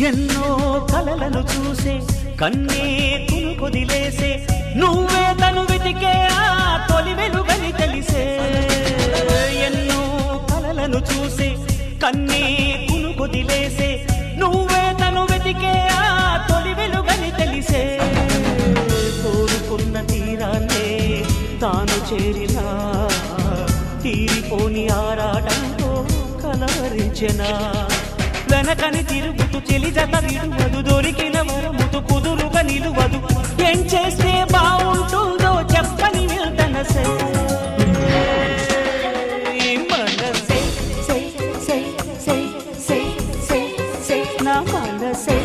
ఎన్నో కలలను చూసే కన్నే కునుకొదిలేసే నువ్వే తను వెతికే ఆ తొలి వెలుగని తెలిసే ఎన్నో కలలను చూసే కన్నే కునుకొదిలేసే నువ్వే తను వెతికే ఆ తొలి వెలుగని తెలిసే కోరుకున్న తీరాన్నే తాను చేరినా తీరిపోని ఆరాటంతో కలవరించెనా వెనకని తిరుగుతూ చెలి జత విడువదు దొరికిన వరముతు కుదురుగా నిలువదు ఏం చేస్తే బాగుంటుందో చెప్పని మనసే మనసే సై సై సై సై సై సై నా మనసే